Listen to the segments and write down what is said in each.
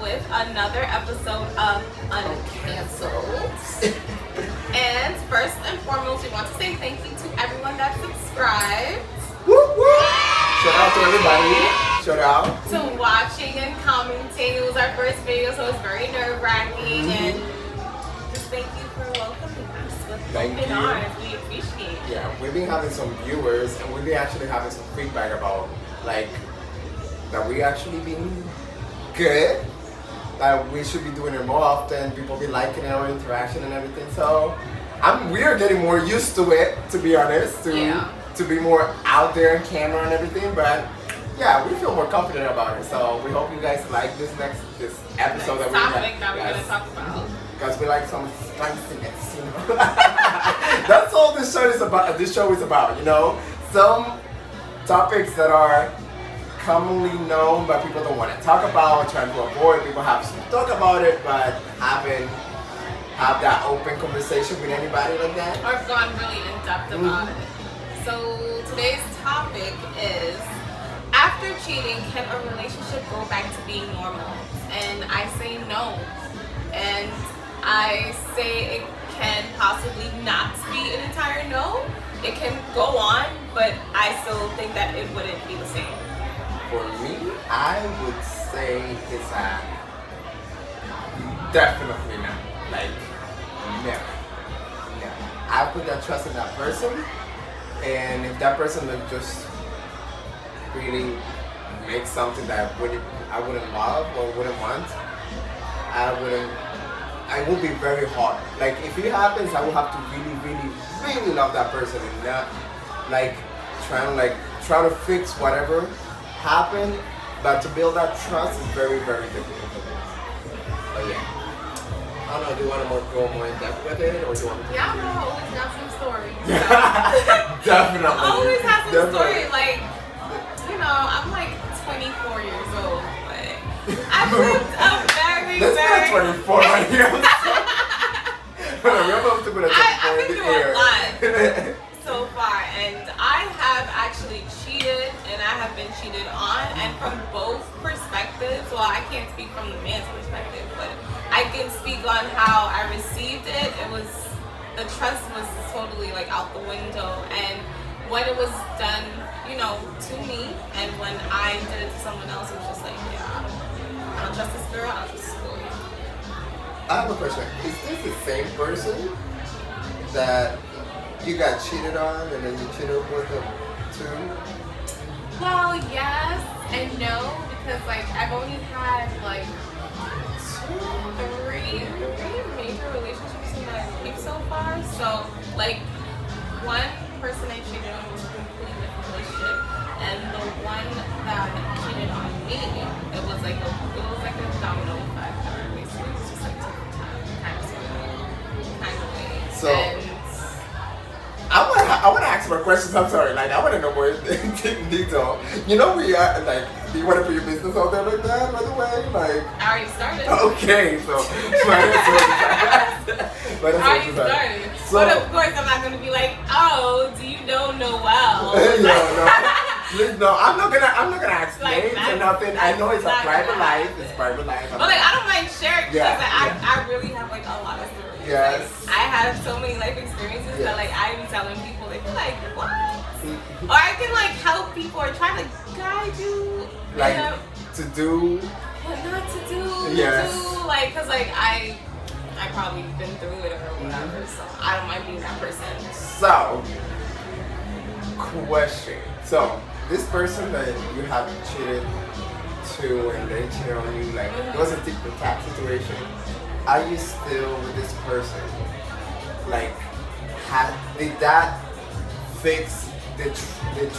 with another episode of Uncancelled. And first and foremost, we want to say thank you to everyone that subscribed. Woo woo! Shout out to everybody. Shout out to watching and commenting. It was our first video, so it's very nerve-wracking. And just thank you for welcoming us with open arms. We appreciate it. Yeah, we've been having some viewers, and we've been actually having some feedback about like that we actually been good. That we should be doing it more often. People be liking our interaction and everything. So we are getting more used to it, to be honest. To be more out there on camera and everything. But yeah, we feel more confident about it. So we hope you guys like this episode that we're gonna talk about. Because we like some spiciness, you know. That's all this show is about. This show is about, you know, some topics that are commonly known but people don't want to talk about, trying to avoid. People have to talk about it but haven't have that open conversation with anybody like that. Or gone really in depth about it. So today's topic is, after cheating, can a relationship go back to being normal? And I say no. And I say it can possibly not be an entire no. It can go on, but I still think that it wouldn't be the same. For me, I would say it's definitely not. Like, never. I put that trust in that person, and if that person would just really make something that I wouldn't love or wouldn't want, I would be very hard. Like, if it happens, I would have to really love that person and not like try to fix whatever happened, but to build that trust is very difficult for me. But yeah, I don't know. Do you want to go more in depth with it, or do you want to? Yeah, I always got some stories. Definitely. Always have some stories. Like, you know, I'm like 24 years old, but I've lived a very. Let's put a 24 right here. We're about to put a 24 I've in been the through air. a lot so far, and I have actually cheated, and I have been cheated on, and from both perspectives. Well, I can't speak from the man's perspective, but I can speak on how I received it. The trust was totally like out the window, and when it was done, you know, to me, and when I did it to someone else, it was just like, yeah, I don't trust this girl, I don't trust this boy. I have a question. Is this the same person that you got cheated on and then you cheated with them too? Well, yes and no, because like I've only had like three major relationships in my life so far. So like one person I cheated on was a completely different relationship, and the one that cheated on me, it was like a domino effect, or basically it was just like kind of way. So I want to ask more questions. I'm sorry. Like, I want to know more in detail. You know, we are like, do you want to put your business out there like that, by the way? Like, I already started. Okay, so I already started. So, but of course, I'm not going to be like, oh, do you know Noel? No, I'm not gonna ask like, names or nothing. I know it's a private life. It's private life. But like, I don't mind sharing because I really have like a lot of stories. Yes. Like, I have so many life experiences that like I'm telling people, they feel like, what? Or I can like help people or try to guide you. Like, to do. What not to do. Yes. Like, cause like I probably been through it or whatever, so I don't mind being that person. So, question. So, this person that you have cheated to and they cheated on you, like, it was a tic-tac situation. Are you still with this person? Like, did that fix the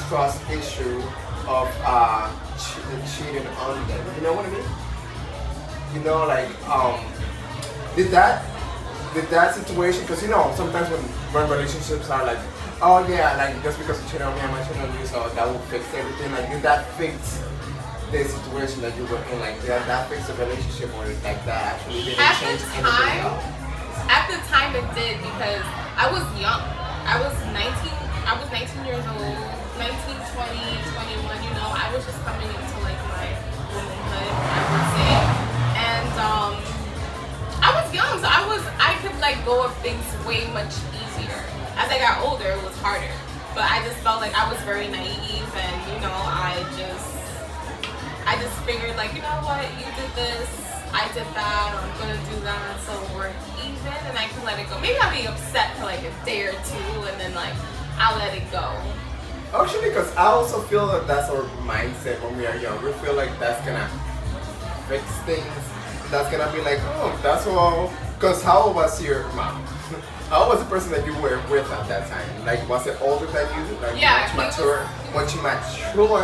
trust issue of cheating on them? You know what I mean? You know, like, did that situation? Because you know, sometimes when relationships are like, oh yeah, like just because you cheated on me, I'm cheating on you, so that will fix everything. Like, did that fix the situation that you were in? Like, did that fix the relationship, or like that actually didn't change anything else? At the time, it did, because I was young. I was 19 years old, 19, 20, 21. You know, I was just coming into like my womanhood, I would say, and let go of things way much easier. As I got older, it was harder. But I just felt like I was very naive, and I just figured like, you know what, you did this, I did that, or I'm gonna do that, so we're even, and I can let it go. Maybe I'll be upset for like a day or two, and then like I'll let it go. Actually, because I also feel that that's our mindset when we are young. We feel like that's gonna fix things. That's gonna be like, oh, that's all. Because how old was your mom? How old was the person that you were with at that time? Like, was it older than you? Like, Yeah, much mature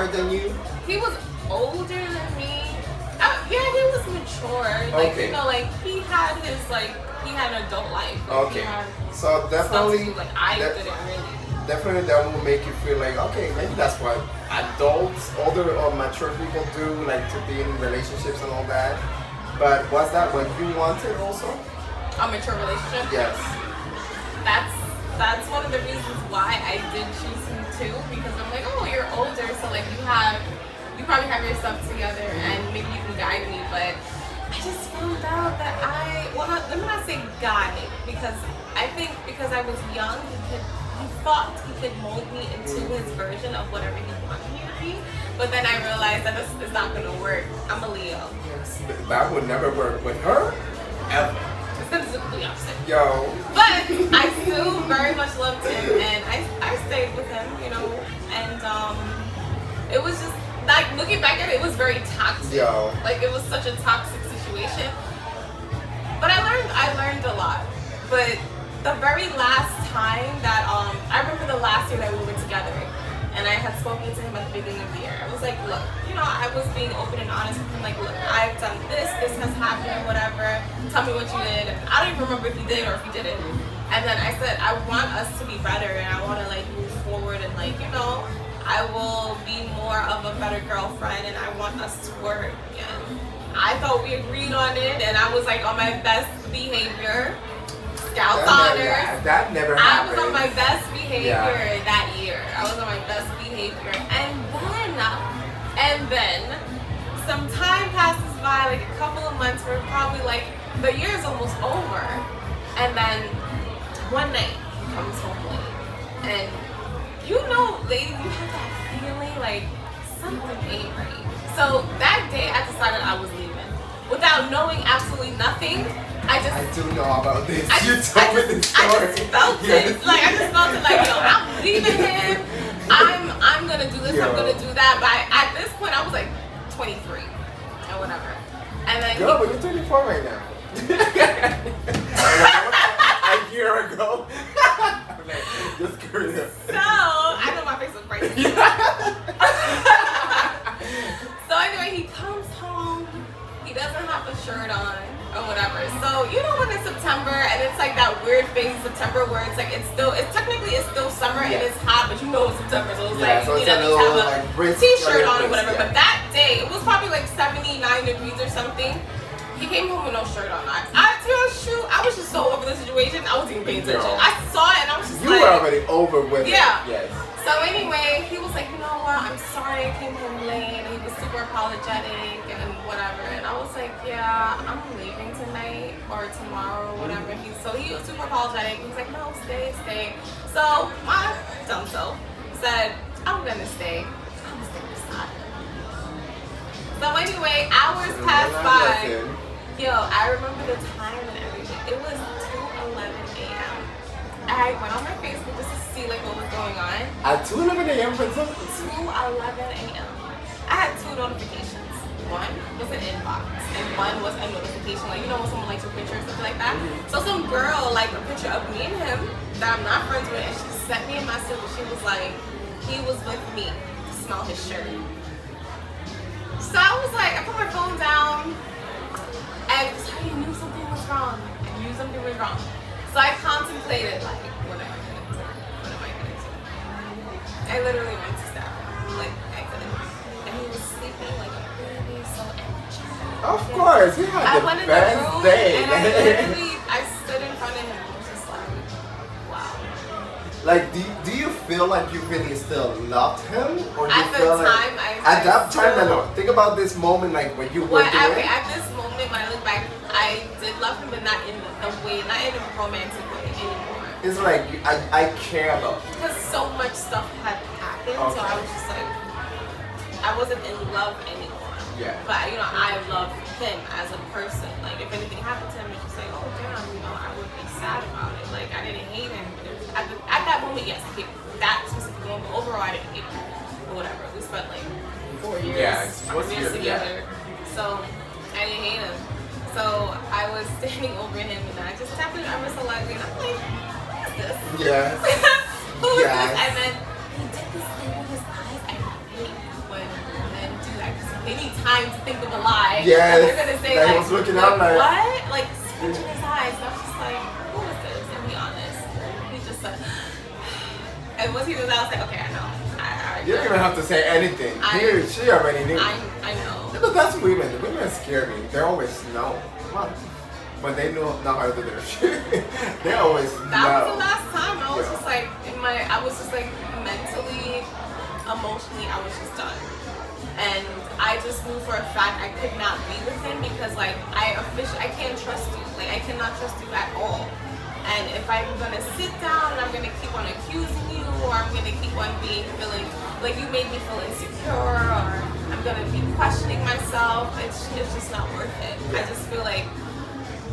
than you? He was older than me. Yeah, he was mature. Like, Okay. like he had an adult life. Like, Okay. he had So definitely, stuff to do, like I didn't really. definitely that will make you feel like, okay, maybe that's what adults, older or mature people do, like to be in relationships and all that. But was that what you wanted also? A mature relationship. Yes. That's one of the reasons why I did choose him too, because I'm like, oh, you're older, so like you probably have your stuff together, and maybe you can guide me. But I just found out that let me not say guide, because I think because I was young, he thought he could mold me into his version of whatever he wanted me to be. But then I realized that this is not gonna work. I'm a Leo. Yes. That would never work with her, ever. It's gonna do the opposite. Yo. But I still very much loved him, and I stayed with him, and it was just like, looking back at it, it was very toxic. Yo. Like, it was such a toxic situation. But I learned a lot. But the very last time that I remember the last year that we were together, and I had spoken to him at the beginning of the year. I was like, look, I was being open and honest with him. Like, look, I've done this has happened, whatever. Tell me what you did. I don't even remember if he did or if he didn't. And then I said, I want us to be better, and I want to like move forward, and like, I will be more of a better girlfriend, and I want us to work. And I thought we agreed on it, and I was like on my best behavior. Scouts honors. That never happened. I was on my best behavior that year. I was on my best behavior. And then some time passes by, like a couple of months, we're probably like, the year's almost over. And then one night he comes home late. And ladies, you have that feeling like something ain't right. So that day I decided I was leaving. Without knowing absolutely nothing, I do know about this. You told me this story. I just felt it. Like, I just felt it like, I'm leaving him. I'm gonna do this, I'm gonna do that. But at this point I was like 23 or whatever. And then girl, but you're 24 right now. A year ago. I'm like, just curious. So I know my face was crazy. So anyway, he comes home, he doesn't have a shirt on or whatever. So when it's September and it's like that weird phase in September where it's like it's technically still summer and it's hot, but it's September, so it's like so you at least have a t-shirt on or whatever. Yeah. But that day it was probably like 79 degrees or something. He came home with no shirt on. I was just so over the situation. I wasn't even paying attention. I saw it and I was just you were already over with it. Yes. So anyway, he was like, you know what? I'm sorry I came home late. And he was super apologetic and whatever. And I was like, yeah, I'm leaving tonight or tomorrow or whatever. So he was super apologetic. He was like, no, stay. So my dumb self said, I'm gonna stay. I was gonna decide. So anyway, hours passed by. I remember the time and everything. It was 2:11 a.m. I went on my Facebook just to see like what was going on. At 2:11 a.m. 2:11 a.m. I had two notifications. One was an inbox, and one was a notification, like when someone likes your picture or something like that. So some girl liked a picture of me and him that I'm not friends with, and she sent me a message. And she was like, he was with me. Smell his shirt. So I was like, I put my phone down, and I knew something was wrong. So I contemplated, like, what am I gonna do? I literally went to stab him. Like, I couldn't. And he was sleeping like a baby, so energetic. Of course, he had I the went in best the room, day. and I stood in front of him and was just like, wow. Like, do you feel like you really still loved him? Or At the time, at that time, no. Think about this moment, like when you were doing it. At this moment, when I look back, I did love him, but not in the way, not in a romantic way anymore. It's like I care about you. Because so much stuff had happened, so I was just like, I wasn't in love anymore. Yeah. But you know, I love him as a person. Like if anything happened to him, it's just like, oh damn, you know, I would be sad about it. Like I didn't hate him. At that moment, yes, I hated that specific moment. But overall, I didn't hate him. Or whatever. We spent like 4 years, Yeah, 4 years together. So I didn't hate him. So I was standing over him and I just tapped him ever so lightly and I'm like, who is this? Yes. Who is this? And then he did this thing with his eyes. I hate when men do that because they need time to think of a lie. Yes. And they're gonna say I was looking out like what? Like scratching his eyes. And I was just like, who is this? And be honest. He just said, and once he was out, I was like, okay, I know. You don't even have to say anything. She already knew. I know. Yeah, but that's women. The women scare me. They always know. What? When they know how to do their shit, they always know. That was the last time. I was just like, I was just like mentally, emotionally, I was just done. And I just knew for a fact I could not be with him because like I can't trust you. Like I cannot trust you at all. And if I'm gonna sit down and I'm gonna keep on accusing you, or I'm gonna keep on feeling like you made me feel insecure, or I'm gonna be questioning myself, it's just not worth it. I just feel like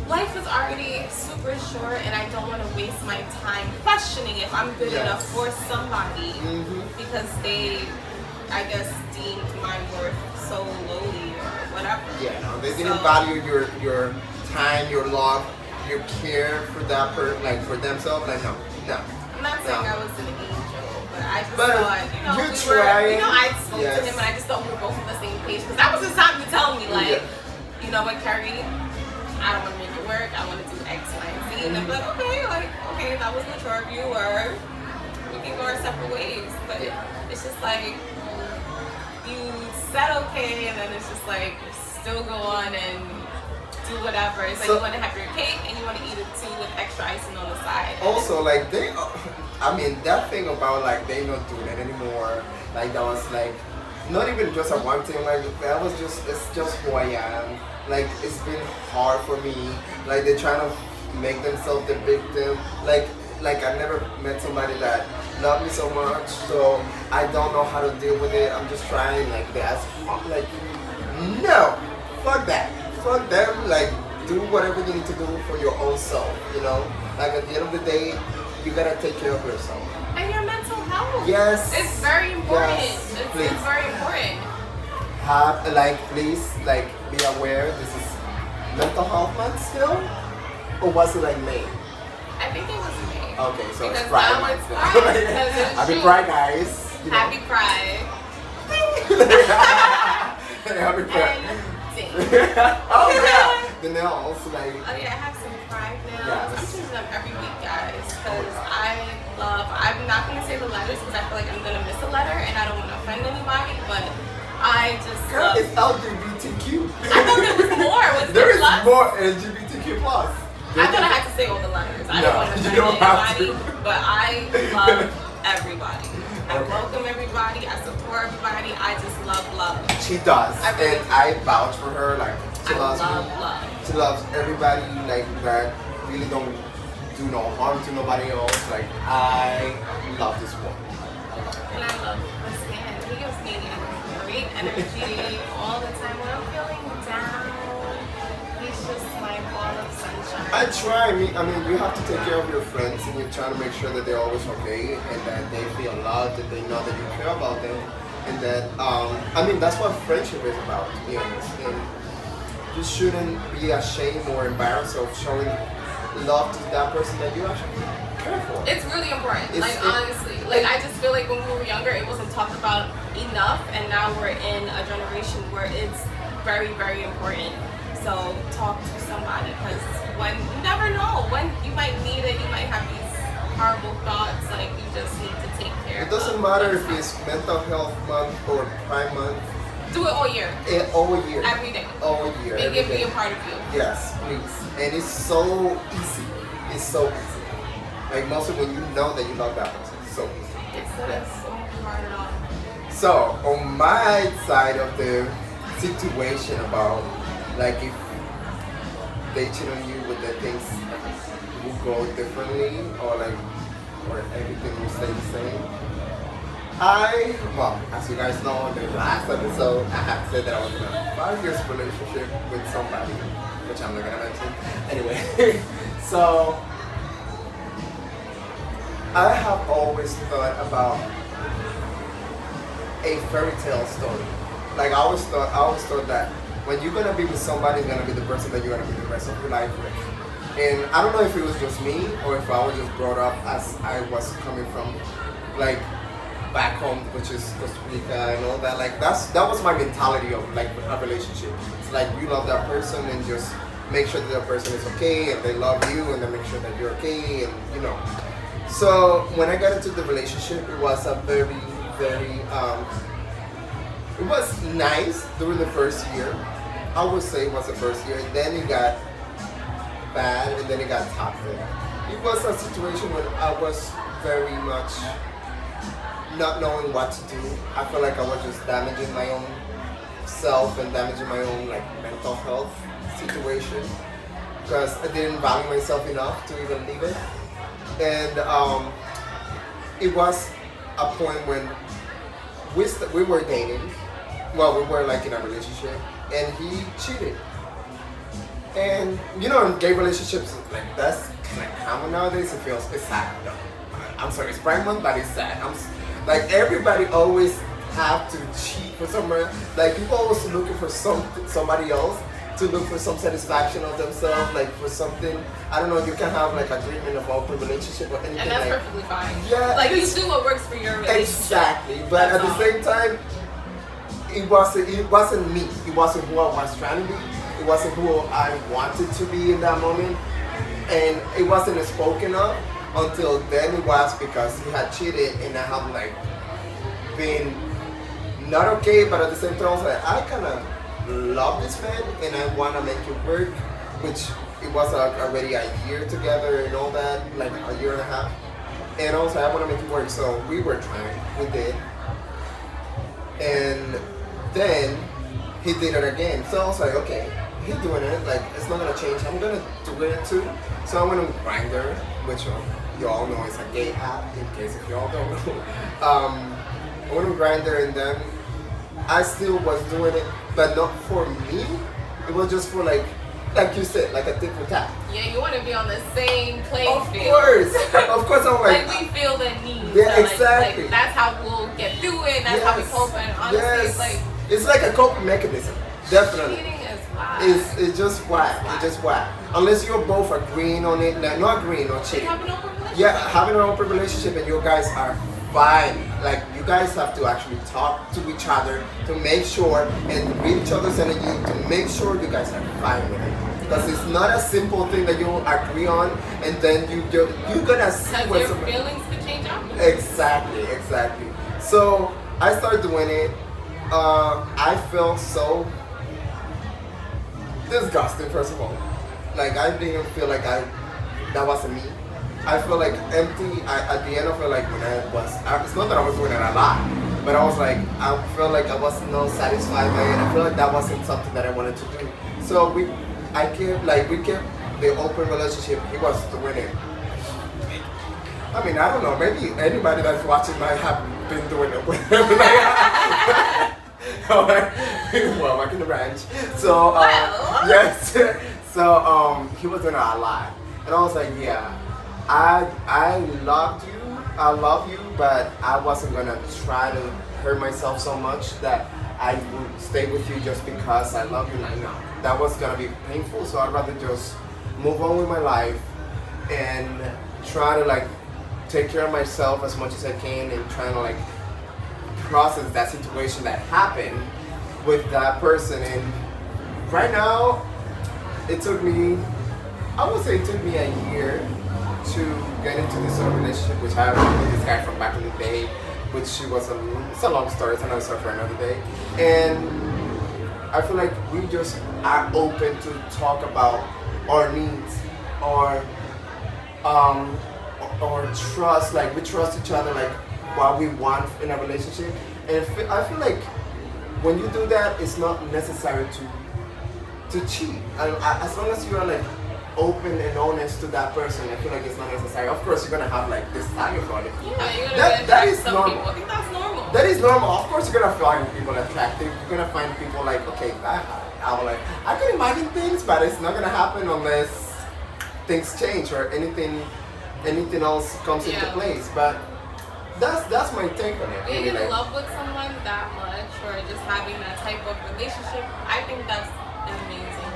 life is already super short, and I don't want to waste my time questioning if I'm good enough for somebody because they, I guess, deemed my worth so lowly or whatever. Yeah, no, they didn't value your time, your love, your care for that person, like for themselves. Like no. I'm not saying I was an angel, but I just but thought, I spoke to him and I just thought we were both on the same page because that was his time to tell me like, you know what, Carrie, I don't want to make it work. I want to do X, Y, and Z. And I'm like, okay, that was mature of you, or we can go our separate ways. But it's just like you said okay, and then it's just like still go on and do whatever. It's like you want to have your cake and you want to eat it too with extra icing on the side. Also, like that thing about like they not doing it anymore. Like that was like not even just a one thing. Like that was it's just who I am. Like it's been hard for me. Like they're trying to make themselves the victim. Like I never met somebody that loved me so much. So I don't know how to deal with it. I'm just trying like that. Like no, fuck that. Fuck them, like do whatever you need to do for your own self, you know? Like at the end of the day, you gotta take care of yourself. And your mental health. Yes. It's very important. Yes, it's very important. Please be aware this is mental health month still? Or was it like May? I think it was May. Okay, so because it's Pride month now. Happy Pride, guys. You know. Happy Pride. Happy Pride. Oh yeah, the nails like. Oh yeah, I have some pride nails. Yes. I'm choosing them every week, guys, because I'm not gonna say the letters because I feel like I'm gonna miss a letter and I don't want to offend anybody, but I just. Girl, it's LGBTQ. I thought there was more. There is more LGBTQ plus. I thought I had to say all the letters. I don't want to offend anybody, but I love everybody. I welcome everybody. I support everybody. I just love. She does, and I vouch for her. Like she loves love. She loves everybody. Like that really don't do no harm to nobody else. Like I love this woman. And I love this man. He gives me great energy all the time when I'm feeling down. He's just my ball of sunshine. I try. I mean, you have to take care of your friends, and you're trying to make sure that they're always okay, and that they feel loved, that they know that you care about them, and that I mean, that's what friendship is about, to be honest. And you shouldn't be ashamed or embarrassed of showing love to that person that you actually care for. It's really important. Honestly, I just feel like when we were younger, it wasn't talked about enough, and now we're in a generation where it's very, very important. So talk to somebody, because when you never know when you might need it, you might have these horrible thoughts. Like you just need to take care. It doesn't matter if it's mental health month or Pride month. Do it all year. All year. Every day. All year. Make it be a part of you. Yes, please. And it's so easy. It's so easy. Like mostly when you know that you love that person. It's so easy. It's so hard at all. So on my side of the situation about like if they cheat on you, with the things will go differently, or like, or everything will stay the same? Well, as you guys know, in the last episode, I had said that I was in a 5 years relationship with somebody, which I'm not gonna mention. Anyway, so I have always thought about a fairy tale story. Like I always thought that when you're gonna be with somebody, it's gonna be the person that you're gonna be the rest of your life with. And I don't know if it was just me or if I was just brought up as I was coming from, like, back home, which is Costa Rica and all that. Like that was my mentality of like a relationship. It's like you love that person and just make sure that that person is okay and they love you and then make sure that you're okay, and you know. So when I got into the relationship, it was a very, very it was nice during the first year. I would say it was the first year. Then it got bad and then it got toxic. It was a situation where I was very much not knowing what to do. I felt like I was just damaging my own self and damaging my own like mental health situation because I didn't value myself enough to even leave it. And it was a point when we were dating. Well, we were like in a relationship, and he cheated. And you know, in gay relationships, like that's kind of common nowadays. It's sad. No, I'm sorry, it's Pride Month, but it's sad. Like everybody always have to cheat for somewhere. Like people always looking for somebody else to look for some satisfaction of themselves, like for something. I don't know. You can have like agreement of open relationship or anything. And that's like, perfectly fine. Yeah, like you do what works for your relationship. Exactly, but at the same time, it wasn't me. It wasn't who I was trying to be. It wasn't who I wanted to be in that moment, and it wasn't spoken of until then. It was because he had cheated, and I have like been not okay, but at the same time, I was like, I kind of love this man, and I want to make it work. Which it was already a year together and all that, like a year and a half, and I was like, I want to make it work. So we were trying, we did, and then he did it again. So I was like, okay, he's doing it. Like it's not gonna change. I'm gonna do it too. So I went on Grindr, which you all know is a gay app. In case if you all don't know, I went on Grindr, and then I still was doing it, but not for me. It was just for like you said, like a tit for tat. Yeah, you want to be on the same playing field. Of course, I'm like we feel the need. Yeah, so exactly. Like, that's how we'll get through it. That's how we cope. And honestly, it's like a coping mechanism. Definitely. Cheating is whack. It's just whack. It's just whack. Unless you're both agreeing on it, like, not agreeing or cheating. Have an open relationship. Yeah, having an open relationship, and you guys are fine. Like you guys have to actually talk to each other to make sure and read each other's energy to make sure you guys are fine with it. Because it's not a simple thing that you agree on, and then you're gonna see what your feelings could change after. Exactly. So I started doing it. I felt so disgusting. First of all, like I didn't feel like that wasn't me. I feel like empty. At the end, I feel like when it's not that I was doing it a lot, but I was like, I felt like I wasn't not satisfied by it. I feel like that wasn't something that I wanted to do. So we kept the open relationship. He was doing it. I mean, I don't know. Maybe anybody that's watching might have been doing it with him. Well, back in the ranch. So yes. So he was doing it a lot, and I was like, yeah. I loved you. I love you, but I wasn't gonna try to hurt myself so much that I would stay with you just because I love you. Like no, that was gonna be painful. So I'd rather just move on with my life and try to like take care of myself as much as I can and trying to like process that situation that happened with that person. And right now, it took me. I would say it took me a year to get into this relationship, which I have with this guy from back in the day, which it's a long story, it's another story for another day. And I feel like we just are open to talk about our needs or trust, like we trust each other, like what we want in a relationship. And I feel like when you do that, it's not necessary to to cheat. And as long as you are like open and honest to that person, I feel like it's not necessary. Of course, you're gonna have like desire for it. Yeah, you're gonna That get is some normal. people. I think that's normal. That is normal. Of course, you're gonna find people attractive. You're gonna find people like, okay, I'm like, I can imagine things, but it's not gonna happen unless things change or anything else comes into place. But that's my take on it. Being Really, in like, love with someone that much, or just having that type of relationship, I think that's an amazing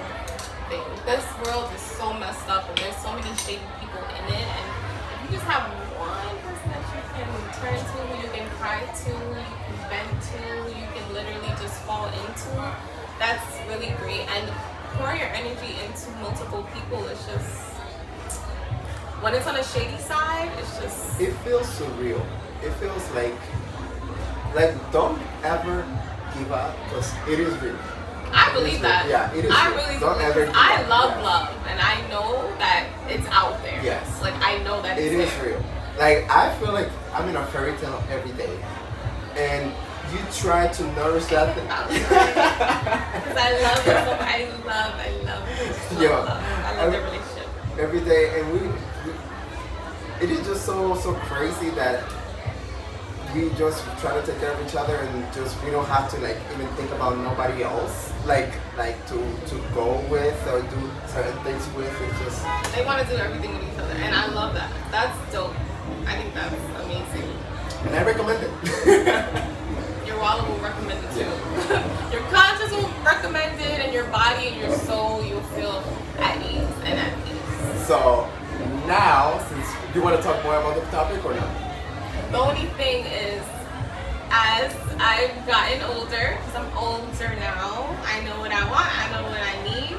thing. This world is so messed up, and there's so many shady people in it. And if you just have one person that you can turn to, who you can cry to, you can vent to, you can literally just fall into, that's really great. And pouring your energy into multiple people is just, when it's on a shady side, it's just, it feels surreal. It feels like don't ever give up because it is real. I believe that. Yeah, it is. I real. really Don't do. ever give I up. love Yes. love, and I know that it's out there. Yes. Like, I know that It it's is there. real. Like, I feel like I'm in a fairy tale every day, and you try to nourish that thing. Because I love it. I love Yeah. love. I love the relationship. Every day, and we it is just so crazy that we just try to take care of each other, and just we don't have to like even think about nobody else, like to go with or do certain things with. It's just They want to do everything with each other, and I love that. That's dope. I think that's amazing. and I recommend it. Your wallet will recommend it too. Your conscience will recommend it, and your body and your soul, you'll feel at ease and at peace. So now, since you want to talk more about the topic or not? The only thing is, as I've gotten older, because I'm older now, I know what I want, I know what I need.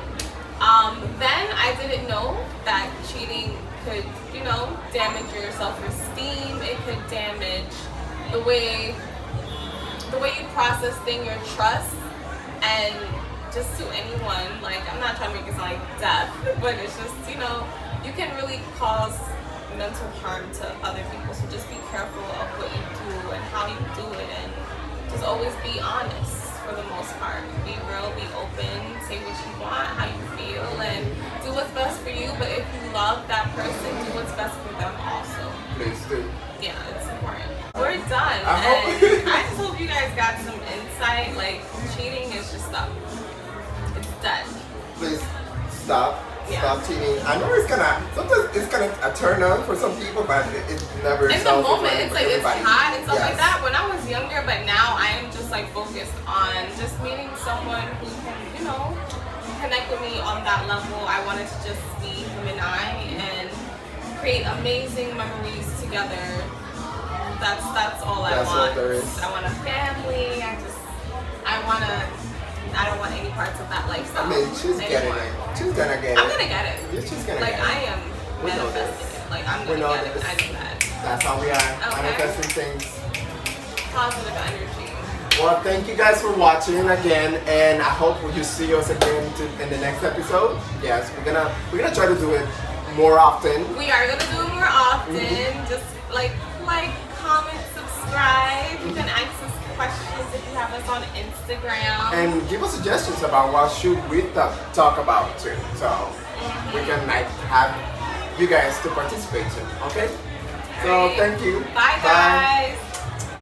Then I didn't know that cheating could, damage your self-esteem. It could damage the way you process things, your trust, and just to anyone. Like, I'm not trying to make it sound like death, but it's just, you can really cause mental harm to other people. So just be careful of what you do and how you do it, and just always be honest for the most part. Be real, be open, say what you want, how you feel, and do what's best for you. But if you love that person, do what's best for them also. Please do. Yeah, it's important. We're done. I hope- And I just hope you guys got some insight. Like, cheating is just stuff. It's done. Please stop. Yeah. Stop cheating. I know sometimes it's gonna turn on for some people, but it never In is the healthy for moment, it's like everybody. it's hot and stuff Yes. like that. When I was younger, but now I am just like focused on just meeting someone who can, connect with me on that level. I wanted to just be him and I and create amazing memories together. That's all I That's want. what there is. I want a family. I don't want any parts of that lifestyle. I mean, she's getting anymore. it. She's gonna get it. I'm gonna get it. She's gonna Like, get it. I am We know manifesting this. it. Like, I'm We gonna know get it. this. I know that. That's how we are. Okay. Manifesting things. Positive energy. Well, thank you guys for watching again, and I hope you see us again in the next episode. Yes, we're gonna try to do it more often. We are gonna do it more often. Mm-hmm. Just like, comment, subscribe. You can ask us questions if you have us on Instagram. And give us suggestions about what should we talk about too, so we can have you guys to participate in. Okay. So Alright. thank you. Bye, guys.